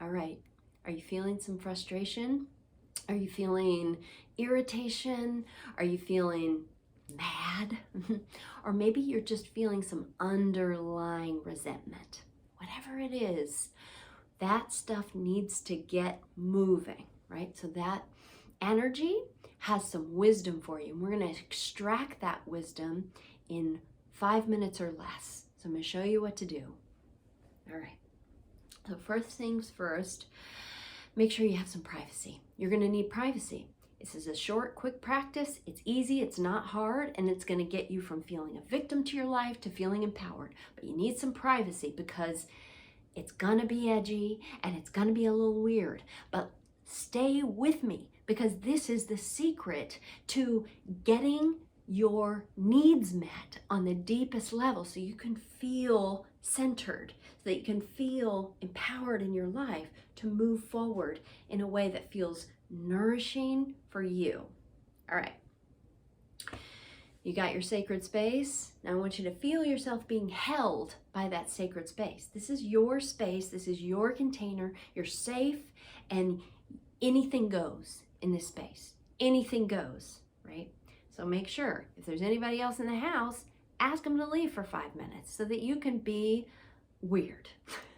All right. Are you feeling some frustration? Are you feeling irritation? Are you feeling mad? Or maybe you're just feeling some underlying resentment. Whatever it is, that stuff needs to get moving, right? So that energy has some wisdom for you. And we're going to extract that wisdom in 5 minutes or less. So I'm going to show you what to do. All right. So first things first, make sure you have some privacy. You're going to need privacy. This is a short, quick practice. It's easy, it's not hard, and it's going to get you from feeling a victim to your life to feeling empowered. But you need some privacy because it's going to be edgy and it's going to be a little weird. But stay with me because this is the secret to getting your needs met on the deepest level so you can feel centered, so that you can feel empowered in your life to move forward in a way that feels nourishing for you. All right. You got your sacred space. Now I want you to feel yourself being held by that sacred space. This is your space. This is your container. You're safe and anything goes in this space. Anything goes, right? So make sure if there's anybody else in the house, ask them to leave for 5 minutes so that you can be weird.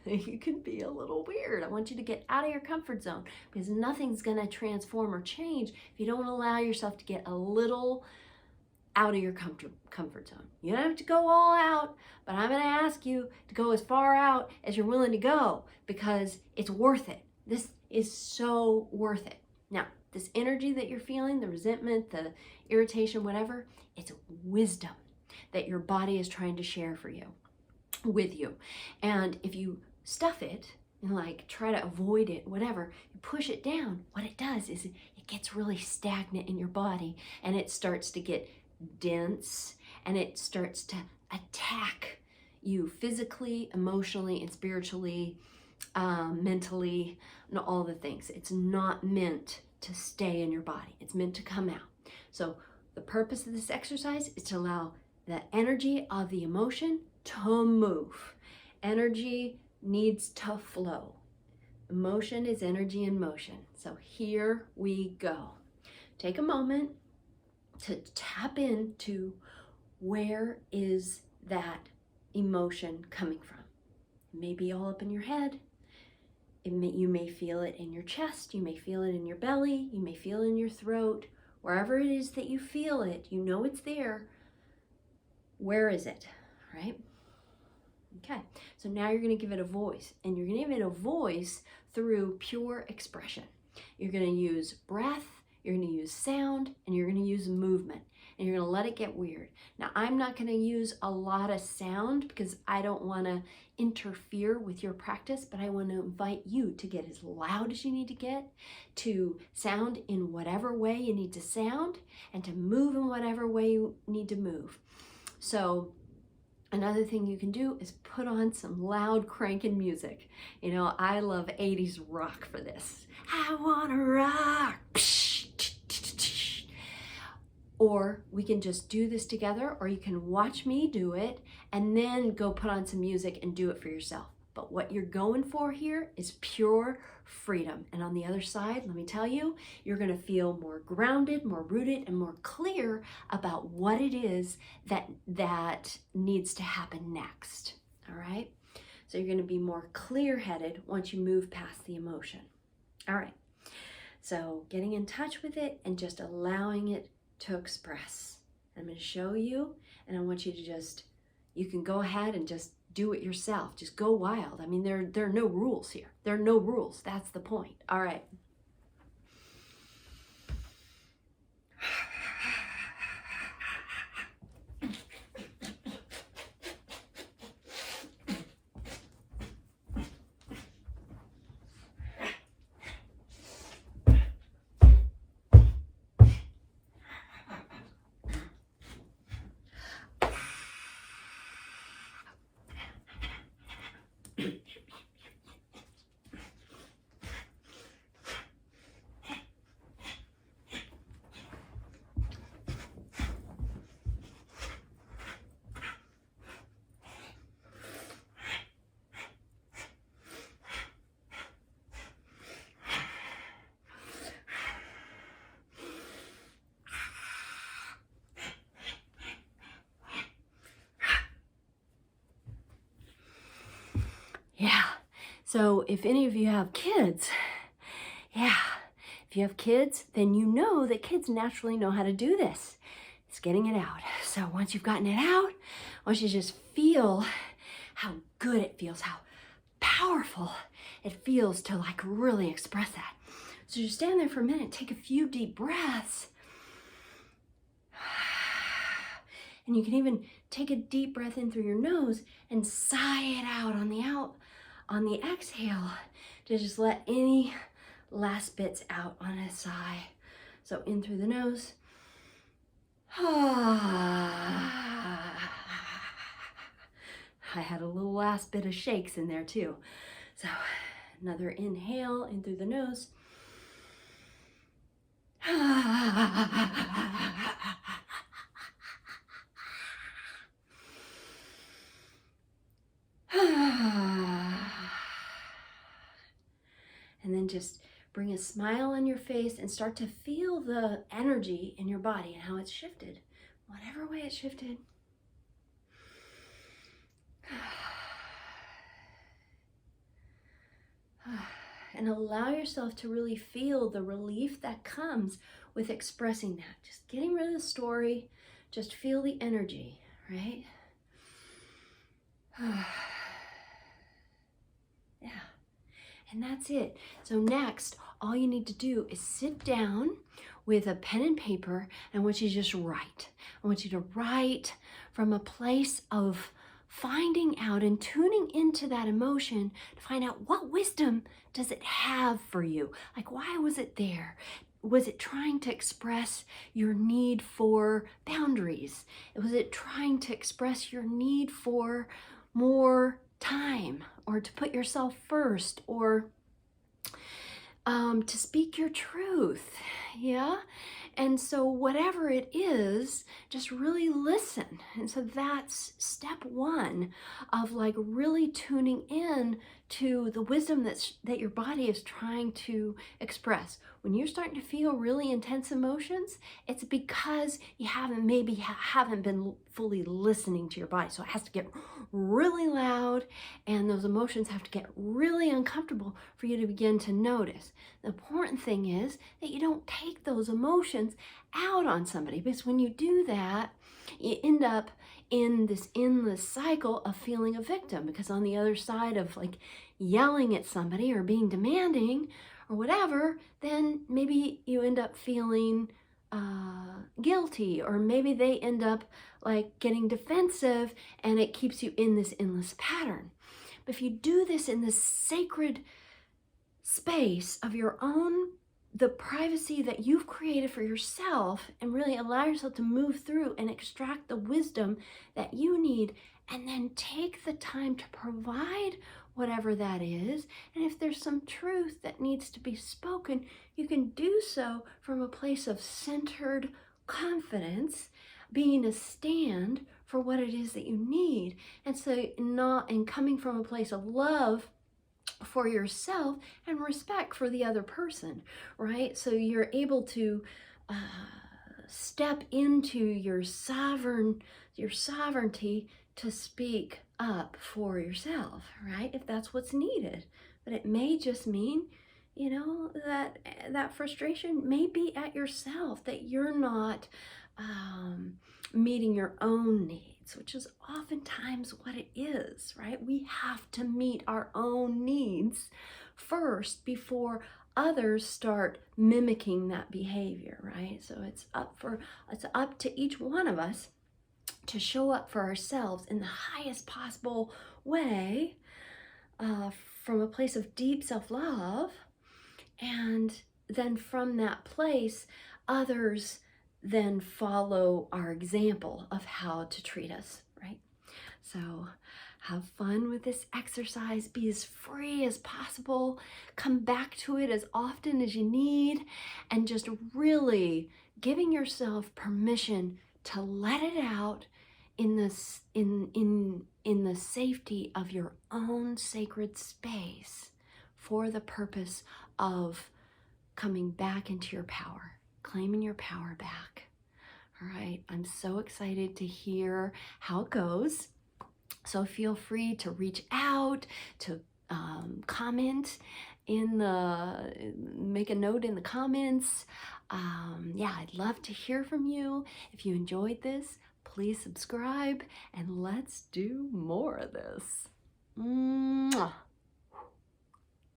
You can be a little weird. I want you to get out of your comfort zone because nothing's going to transform or change if you don't allow yourself to get a little out of your comfort zone. You don't have to go all out, but I'm going to ask you to go as far out as you're willing to go because it's worth it. This is so worth it. Now, this energy that you're feeling, the resentment, the irritation, whatever, it's wisdom that your body is trying to share with you. And if you stuff it and like try to avoid it, whatever, you push it down, what it does is it gets really stagnant in your body and it starts to get dense and it starts to attack you physically, emotionally, and spiritually, mentally, and all the things. It's not meant to stay in your body. It's meant to come out. So the purpose of this exercise is to allow the energy of the emotion to move. Energy needs to flow. Emotion is energy in motion. So here we go. Take a moment to tap into where is that emotion coming from. It may be all up in your head. You may feel it in your chest. You may feel it in your belly. You may feel it in your throat. Wherever it is that you feel it, you know it's there. Where is it, right? Okay, so now you're going to give it a voice, and you're going to give it a voice through pure expression. You're going to use breath, you're going to use sound, and you're going to use movement, and you're going to let it get weird. Now, I'm not going to use a lot of sound because I don't want to interfere with your practice, but I want to invite you to get as loud as you need to get, to sound in whatever way you need to sound, and to move in whatever way you need to move. So another thing you can do is put on some loud cranking music. You know, I love 80s rock for this. I wanna rock. Or we can just do this together, or you can watch me do it and then go put on some music and do it for yourself. But what you're going for here is pure freedom. And on the other side, let me tell you, you're going to feel more grounded, more rooted, and more clear about what it is that needs to happen next. All right? So you're going to be more clear-headed once you move past the emotion. All right. So getting in touch with it and just allowing it to express. I'm going to show you, and I want you to you can go ahead and just do it yourself. Just go wild. I mean, there are no rules here. There are no rules. That's the point. All right. Yeah. So if any of you have kids, yeah, if you have kids, then you know that kids naturally know how to do this. It's getting it out. So once you've gotten it out, I want you to just feel how good it feels, how powerful it feels to like really express that. So just stand there for a minute, take a few deep breaths. And you can even take a deep breath in through your nose and sigh it out on the exhale to just let any last bits out on a sigh. So in through the nose. I had a little last bit of shakes in there too. So another inhale in through the nose. And then just bring a smile on your face and start to feel the energy in your body and how it's shifted, whatever way it shifted. And allow yourself to really feel the relief that comes with expressing that. Just getting rid of the story, just feel the energy, right? Yeah. And that's it. So next, all you need to do is sit down with a pen and paper, and I want you to just write. I want you to write from a place of finding out and tuning into that emotion to find out what wisdom does it have for you? Like, why was it there? Was it trying to express your need for boundaries? Was it trying to express your need for more time, or to put yourself first, or to speak your truth? Yeah. And so whatever it is, just really listen. And so that's step one of like really tuning in to the wisdom that your body is trying to express. When you're starting to feel really intense emotions, it's because you haven't been fully listening to your body. So it has to get really loud, and those emotions have to get really uncomfortable for you to begin to notice. The important thing is that you don't take those emotions out on somebody, because when you do that, you end up in this endless cycle of feeling a victim, because on the other side of like yelling at somebody or being demanding or whatever, then maybe you end up feeling guilty, or maybe they end up like getting defensive, and it keeps you in this endless pattern. But if you do this in this sacred space of your own, the privacy that you've created for yourself, and really allow yourself to move through and extract the wisdom that you need, and then take the time to provide whatever that is. And if there's some truth that needs to be spoken, you can do so from a place of centered confidence, being a stand for what it is that you need. And so coming from a place of love for yourself and respect for the other person, right? So you're able to step into your sovereignty to speak up for yourself, right? If that's what's needed. But it may just mean, you know, that frustration may be at yourself, that you're not meeting your own needs, which is oftentimes what it is, right? We have to meet our own needs first before others start mimicking that behavior, right? So it's up to each one of us to show up for ourselves in the highest possible way, from a place of deep self-love, and then from that place, others then follow our example of how to treat us, right? So have fun with this exercise. Be as free as possible. Come back to it as often as you need, and just really giving yourself permission to let it out in the safety of your own sacred space, for the purpose of coming back into your power, claiming your power back. All right, I'm so excited to hear how it goes. So feel free to reach out, to comment make a note in the comments. Yeah, I'd love to hear from you. If you enjoyed this, please subscribe and let's do more of this. Mwah.